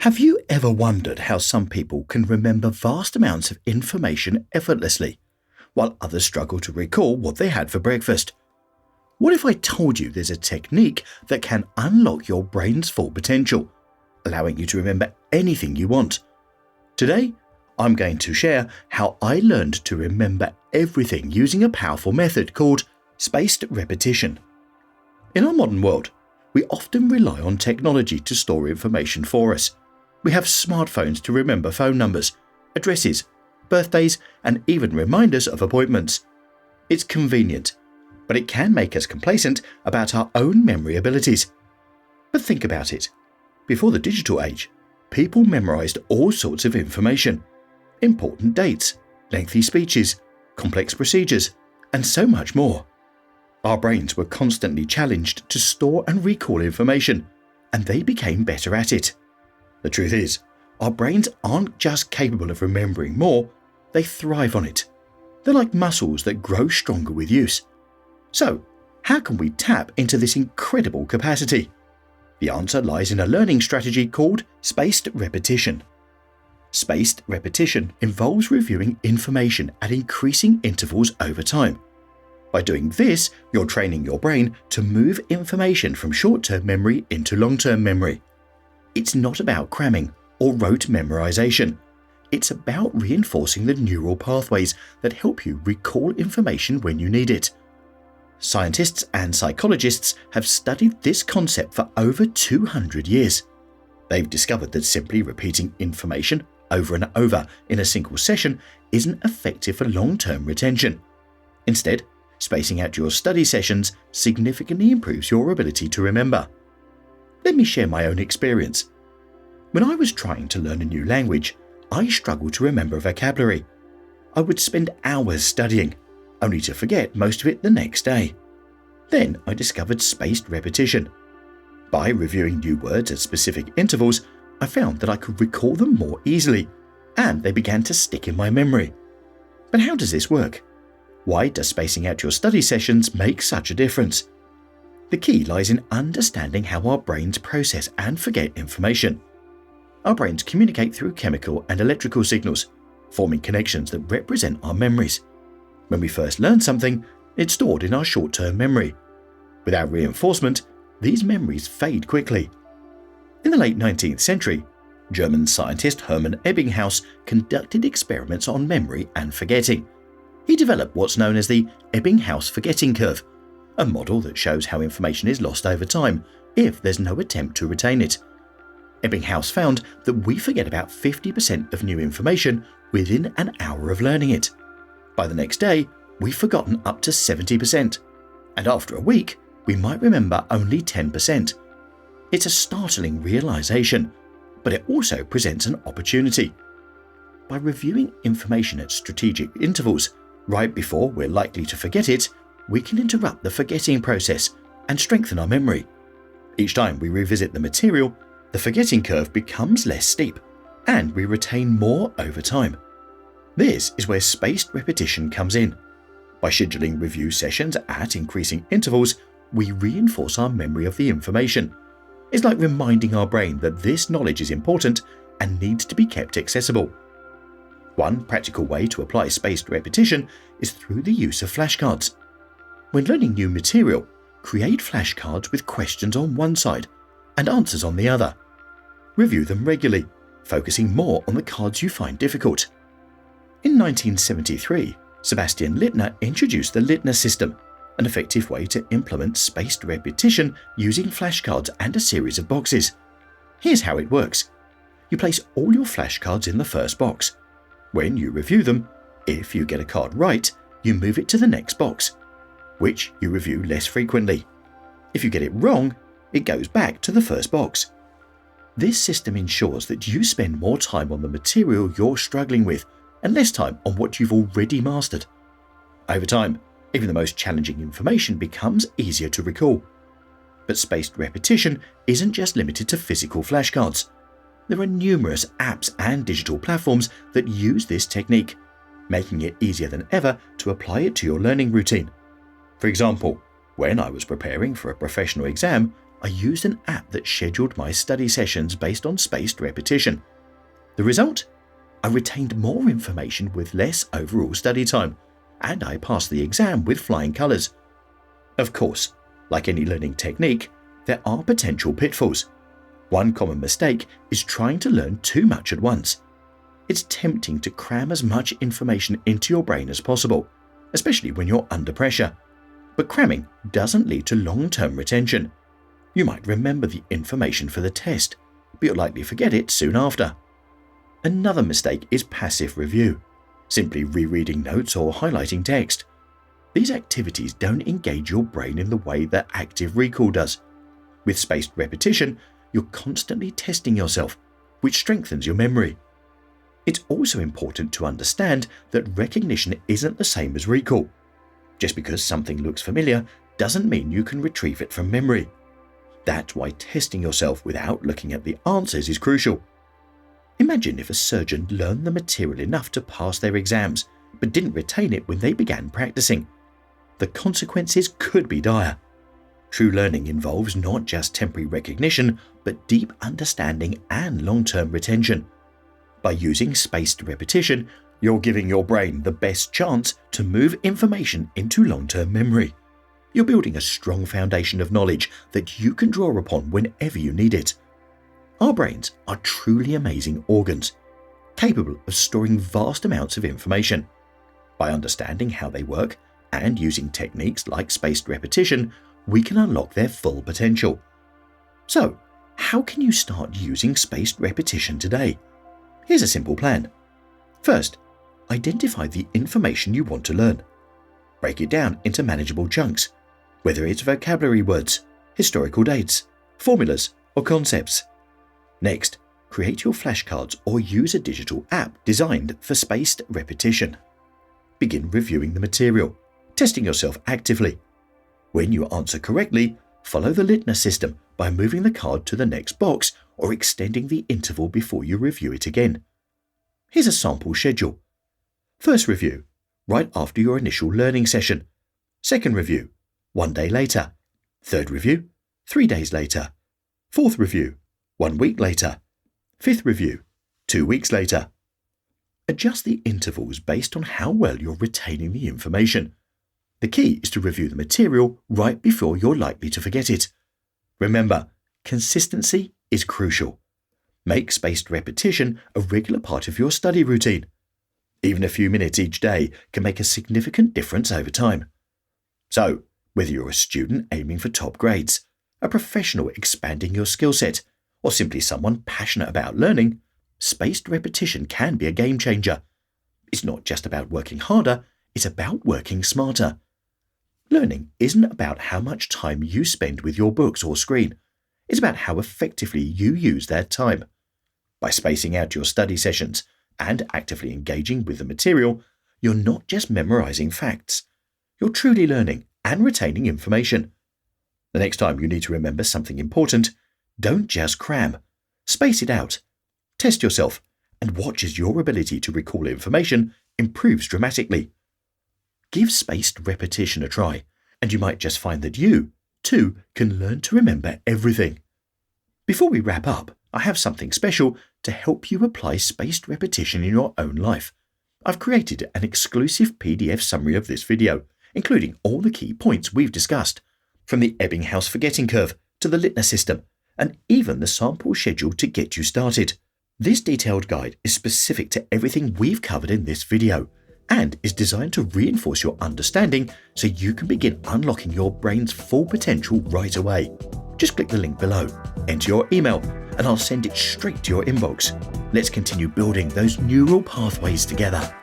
Have you ever wondered how some people can remember vast amounts of information effortlessly, while others struggle to recall what they had for breakfast? What if I told you there's a technique that can unlock your brain's full potential, allowing you to remember anything you want? Today, I'm going to share how I learned to remember everything using a powerful method called spaced repetition. In our modern world, we often rely on technology to store information for us. We have smartphones to remember phone numbers, addresses, birthdays, and even reminders of appointments. It's convenient, but it can make us complacent about our own memory abilities. But think about it. Before the digital age, people memorized all sorts of information: important dates, lengthy speeches, complex procedures, and so much more. Our brains were constantly challenged to store and recall information, and they became better at it. The truth is, our brains aren't just capable of remembering more, they thrive on it. They're like muscles that grow stronger with use. So, how can we tap into this incredible capacity? The answer lies in a learning strategy called spaced repetition. Spaced repetition involves reviewing information at increasing intervals over time. By doing this, you're training your brain to move information from short-term memory into long-term memory. It's not about cramming or rote memorization. It's about reinforcing the neural pathways that help you recall information when you need it. Scientists and psychologists have studied this concept for over 200 years. They've discovered that simply repeating information over and over in a single session isn't effective for long-term retention. Instead, spacing out your study sessions significantly improves your ability to remember. Let me share my own experience. When I was trying to learn a new language, I struggled to remember vocabulary. I would spend hours studying, only to forget most of it the next day. Then I discovered spaced repetition. By reviewing new words at specific intervals, I found that I could recall them more easily, and they began to stick in my memory. But how does this work? Why does spacing out your study sessions make such a difference? The key lies in understanding how our brains process and forget information. Our brains communicate through chemical and electrical signals, forming connections that represent our memories. When we first learn something, it's stored in our short-term memory. Without reinforcement, these memories fade quickly. In the late 19th century, German scientist Hermann Ebbinghaus conducted experiments on memory and forgetting. He developed what's known as the Ebbinghaus forgetting curve, a model that shows how information is lost over time if there's no attempt to retain it. Ebbinghaus found that we forget about 50% of new information within an hour of learning it. By the next day, we've forgotten up to 70%, and after a week, we might remember only 10%. It's a startling realization, but it also presents an opportunity. By reviewing information at strategic intervals, right before we're likely to forget it, we can interrupt the forgetting process and strengthen our memory. Each time we revisit the material, the forgetting curve becomes less steep, and we retain more over time. This is where spaced repetition comes in. By scheduling review sessions at increasing intervals, we reinforce our memory of the information. It's like reminding our brain that this knowledge is important and needs to be kept accessible. One practical way to apply spaced repetition is through the use of flashcards. When learning new material, create flashcards with questions on one side and answers on the other. Review them regularly, focusing more on the cards you find difficult. In 1973, Sebastian Littner introduced the Littner system, an effective way to implement spaced repetition using flashcards and a series of boxes. Here's how it works. You place all your flashcards in the first box. When you review them, if you get a card right, you move it to the next box, which you review less frequently. If you get it wrong, it goes back to the first box. This system ensures that you spend more time on the material you're struggling with and less time on what you've already mastered. Over time, even the most challenging information becomes easier to recall. But spaced repetition isn't just limited to physical flashcards. There are numerous apps and digital platforms that use this technique, making it easier than ever to apply it to your learning routine. For example, when I was preparing for a professional exam, I used an app that scheduled my study sessions based on spaced repetition. The result? I retained more information with less overall study time, and I passed the exam with flying colours. Of course, like any learning technique, there are potential pitfalls. One common mistake is trying to learn too much at once. It's tempting to cram as much information into your brain as possible, especially when you're under pressure. But cramming doesn't lead to long-term retention. You might remember the information for the test, but you'll likely forget it soon after. Another mistake is passive review, simply rereading notes or highlighting text. These activities don't engage your brain in the way that active recall does. With spaced repetition, you're constantly testing yourself, which strengthens your memory. It's also important to understand that recognition isn't the same as recall. Just because something looks familiar doesn't mean you can retrieve it from memory. That's why testing yourself without looking at the answers is crucial. Imagine if a surgeon learned the material enough to pass their exams, but didn't retain it when they began practicing. The consequences could be dire. True learning involves not just temporary recognition, but deep understanding and long-term retention. By using spaced repetition, you're giving your brain the best chance to move information into long-term memory. You're building a strong foundation of knowledge that you can draw upon whenever you need it. Our brains are truly amazing organs, capable of storing vast amounts of information. By understanding how they work and using techniques like spaced repetition, we can unlock their full potential. So, how can you start using spaced repetition today? Here's a simple plan. First, identify the information you want to learn. Break it down into manageable chunks, whether it's vocabulary words, historical dates, formulas, or concepts. Next, create your flashcards or use a digital app designed for spaced repetition. Begin reviewing the material, testing yourself actively. When you answer correctly, follow the litmus system by moving the card to the next box or extending the interval before you review it again. Here's a sample schedule. First review, right after your initial learning session. Second review, 1 day later. Third review, 3 days later. Fourth review, 1 week later. Fifth review, 2 weeks later. Adjust the intervals based on how well you're retaining the information. The key is to review the material right before you're likely to forget it. Remember, consistency is crucial. Make spaced repetition a regular part of your study routine. Even a few minutes each day can make a significant difference over time. So, whether you're a student aiming for top grades, a professional expanding your skill set, or simply someone passionate about learning, spaced repetition can be a game changer. It's not just about working harder, it's about working smarter. Learning isn't about how much time you spend with your books or screen. It's about how effectively you use that time. By spacing out your study sessions and actively engaging with the material, you're not just memorizing facts. You're truly learning and retaining information. The next time you need to remember something important, don't just cram. Space it out. Test yourself and watch as your ability to recall information improves dramatically. Give spaced repetition a try, and you might just find that you, too, can learn to remember everything. Before we wrap up, I have something special to help you apply spaced repetition in your own life. I've created an exclusive PDF summary of this video, including all the key points we've discussed, from the Ebbinghaus forgetting curve to the litmus system, and even the sample schedule to get you started. This detailed guide is specific to everything we've covered in this video and is designed to reinforce your understanding so you can begin unlocking your brain's full potential right away. Just click the link below, enter your email, and I'll send it straight to your inbox. Let's continue building those neural pathways together.